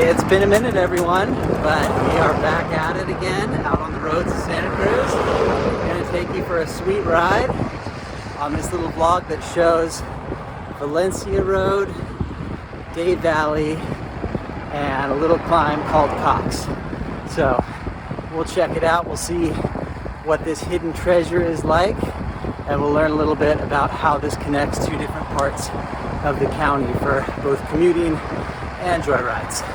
It's been a minute, everyone, but we are back at it again, out on the roads of Santa Cruz. I'm going to take you for a sweet ride on this little vlog that shows Valencia Road, Dave Valley, and a little climb called Cox. So we'll check it out, we'll see what this hidden treasure is like, and we'll learn a little bit about how this connects two different parts of the county for both commuting and joyrides.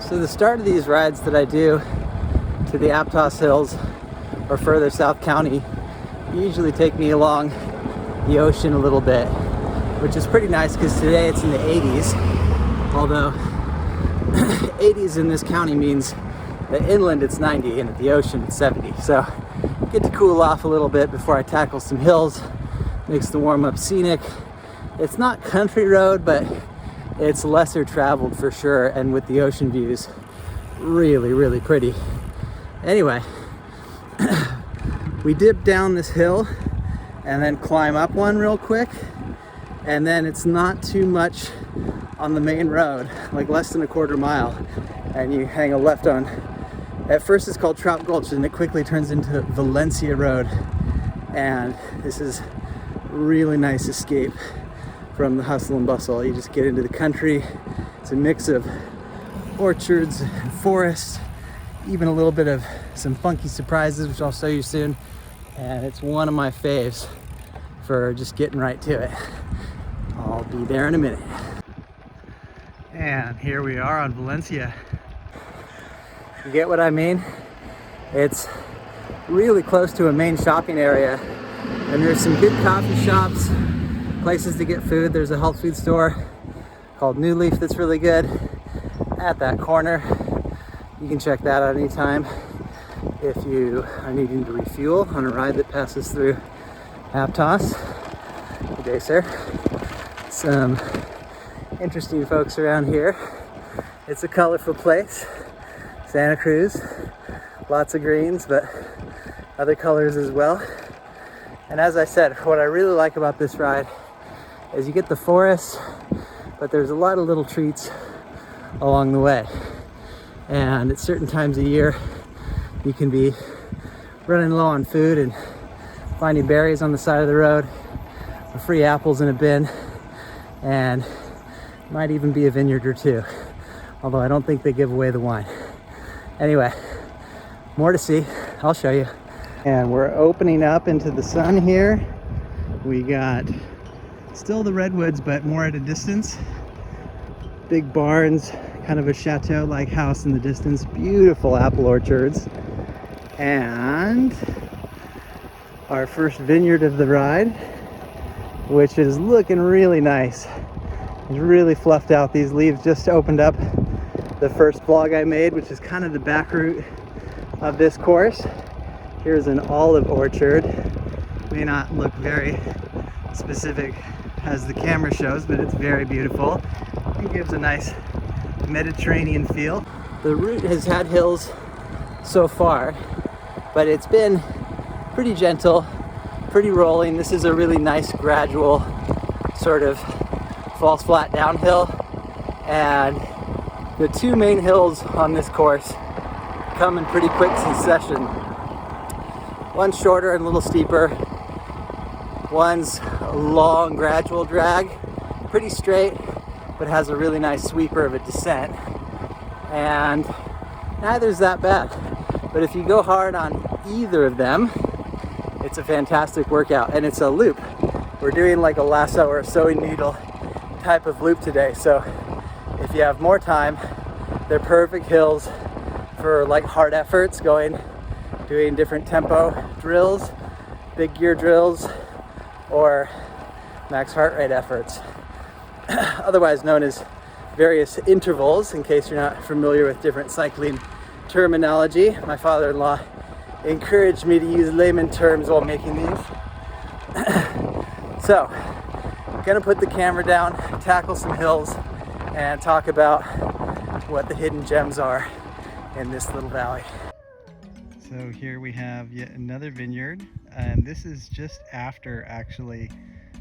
So the start of these rides that I do to the Aptos Hills or further South County usually take me along the ocean a little bit, which is pretty nice because today it's in the 80s, although 80s in this county means that inland it's 90 and at the ocean it's 70. So get to cool off a little bit before I tackle some hills. Makes the warm-up scenic. It's not country road, but it's lesser traveled for sure, and with the ocean views, really pretty. Anyway, we dip down this hill and then climb up one real quick, and then it's not too much on the main road, like less than a quarter mile, and you hang a left on. At first it's called Trout Gulch, and it quickly turns into Valencia Road, and this is really nice escape from the hustle and bustle. You just get into the country. It's a mix of orchards and forests, even a little bit of some funky surprises, which I'll show you soon. And it's one of my faves for just getting right to it. I'll be there in a minute. And here we are on Valencia. You get what I mean? It's really close to a main shopping area, and there's some good coffee shops, places to get food. There's a health food store called New Leaf that's really good at that corner. You can check that out anytime if you are needing to refuel on a ride that passes through Aptos. Good day, sir. Some interesting folks around here. It's a colorful place. Santa Cruz, lots of greens, but other colors as well. And as I said, what I really like about this ride is you get the forest, but there's a lot of little treats along the way. And at certain times of year, you can be running low on food and finding berries on the side of the road, or free apples in a bin, and might even be a vineyard or two, although I don't think they give away the wine. Anyway, more to see. I'll show you. And we're opening up into the sun here. We got still the redwoods, but more at a distance. Big barns, kind of a chateau-like house in the distance. Beautiful apple orchards. And our first vineyard of the ride, which is looking really nice. It's really fluffed out. These leaves just opened up the first vlog I made, which is kind of the back route of this course. Here's an olive orchard. May not look very specific as the camera shows, but it's very beautiful. It gives a nice Mediterranean feel. The route has had hills so far, but it's been pretty gentle, pretty rolling. This is a really nice gradual sort of falls flat downhill, and the two main hills on this course come in pretty quick succession. One's shorter and a little steeper. One's a long gradual drag, pretty straight, but has a really nice sweeper of a descent. And neither's that bad. But if you go hard on either of them, it's a fantastic workout, and it's a loop. We're doing like a lasso or a sewing needle type of loop today. So if you have more time, they're perfect hills for like hard efforts, doing different tempo drills, big gear drills, or max heart rate efforts, otherwise known as various intervals, in case you're not familiar with different cycling terminology. My father-in-law encouraged me to use layman terms while making these. So, gonna put the camera down, tackle some hills, and talk about what the hidden gems are in this little valley. So here we have yet another vineyard, and this is just after actually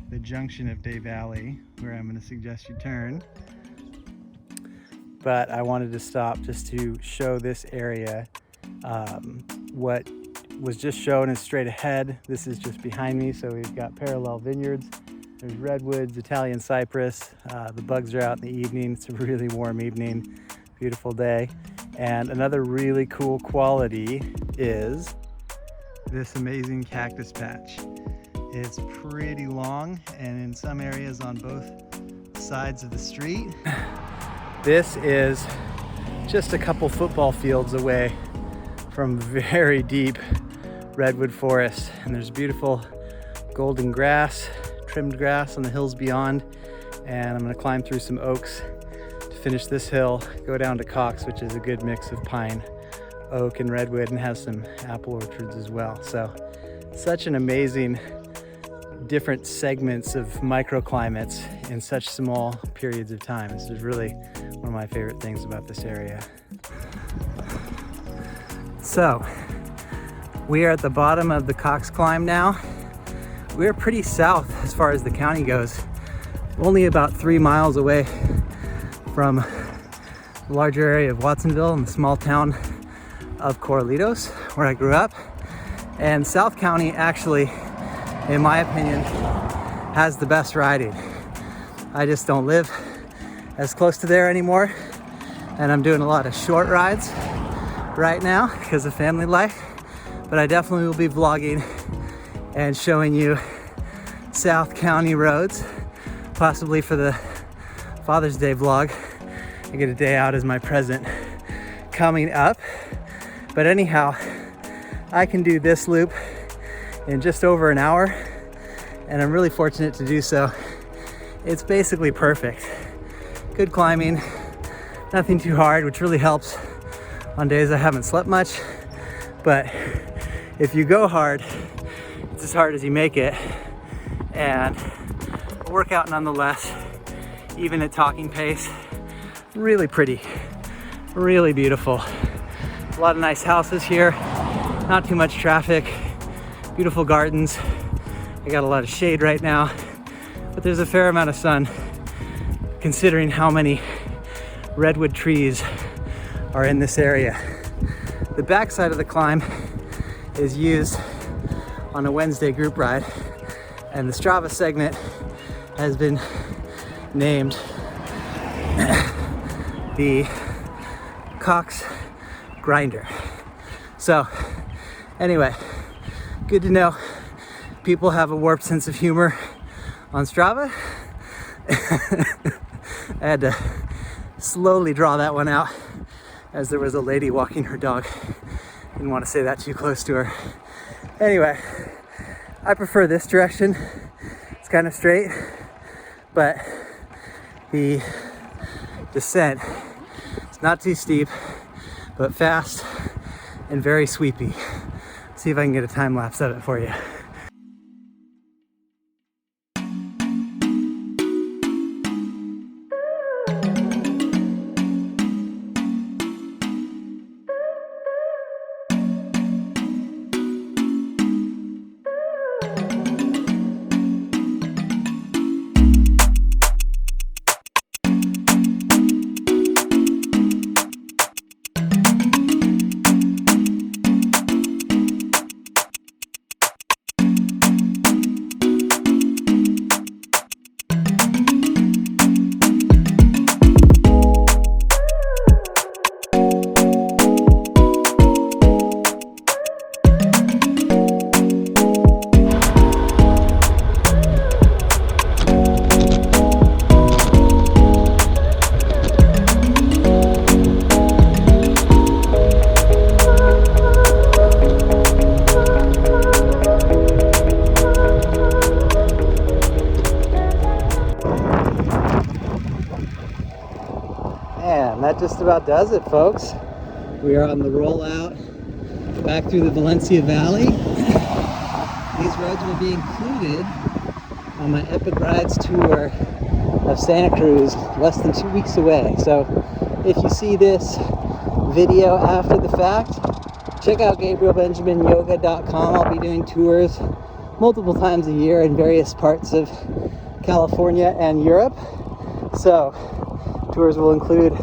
the junction of Dave Valley, where I'm going to suggest you turn. but I wanted to stop just to show this area. What was just shown is straight ahead. This is just behind me, so we've got parallel vineyards. There's redwoods, Italian cypress. The bugs are out in the evening. It's a really warm evening, beautiful day. And another really cool quality is this amazing cactus patch. It's pretty long, and in some areas on both sides of the street. This is just a couple football fields away from very deep redwood forest, and there's beautiful golden grass, trimmed grass on the hills beyond, and I'm gonna climb through some oaks to finish this hill, go down to Cox, which is a good mix of pine, oak, and redwood, and has some apple orchards as well. So such an amazing different segments of microclimates in such small periods of time. This is really one of my favorite things about this area. So we are at the bottom of the Cox climb now. We're pretty south as far as the county goes, only about 3 miles away from the larger area of Watsonville and the small town of Corralitos, where I grew up. And South County actually, in my opinion, has the best riding. I just don't live as close to there anymore, and I'm doing a lot of short rides right now because of family life, but I definitely will be vlogging and showing you South County roads, possibly for the Father's Day vlog. I get a day out as my present coming up. But anyhow, I can do this loop in just over an hour, and I'm really fortunate to do so. It's basically perfect. Good climbing, nothing too hard, which really helps on days I haven't slept much. But if you go hard, it's as hard as you make it. And a workout nonetheless, even at talking pace. Really pretty, really beautiful. A lot of nice houses here, not too much traffic, beautiful gardens. I got a lot of shade right now, but there's a fair amount of sun considering how many redwood trees are in this area. The backside of the climb is used on a Wednesday group ride, and the Strava segment has been named the Cox Grinder. So anyway, good to know people have a warped sense of humor on Strava. I had to slowly draw that one out as there was a lady walking her dog. Didn't want to say that too close to her. Anyway, I prefer this direction. It's kind of straight, but the descent is not too steep, but fast and very sweepy. See if I can get a time lapse of it for you. That just about does it, folks. We are on the rollout back through the Valencia Valley. These roads will be included on my Epic Rides tour of Santa Cruz less than 2 weeks away. So if you see this video after the fact, check out GabrielBenjaminYoga.com. I'll be doing tours multiple times a year in various parts of California and Europe. So tours will include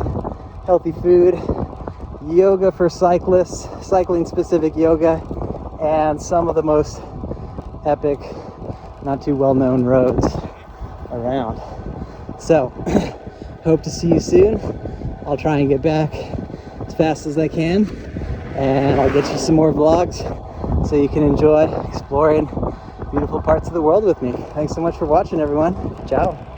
healthy food, yoga for cyclists, cycling specific yoga, and some of the most epic, not too well known roads around. So hope to see you soon. I'll try and get back as fast as I can, and I'll get you some more vlogs so you can enjoy exploring beautiful parts of the world with me. Thanks so much for watching, everyone. Ciao.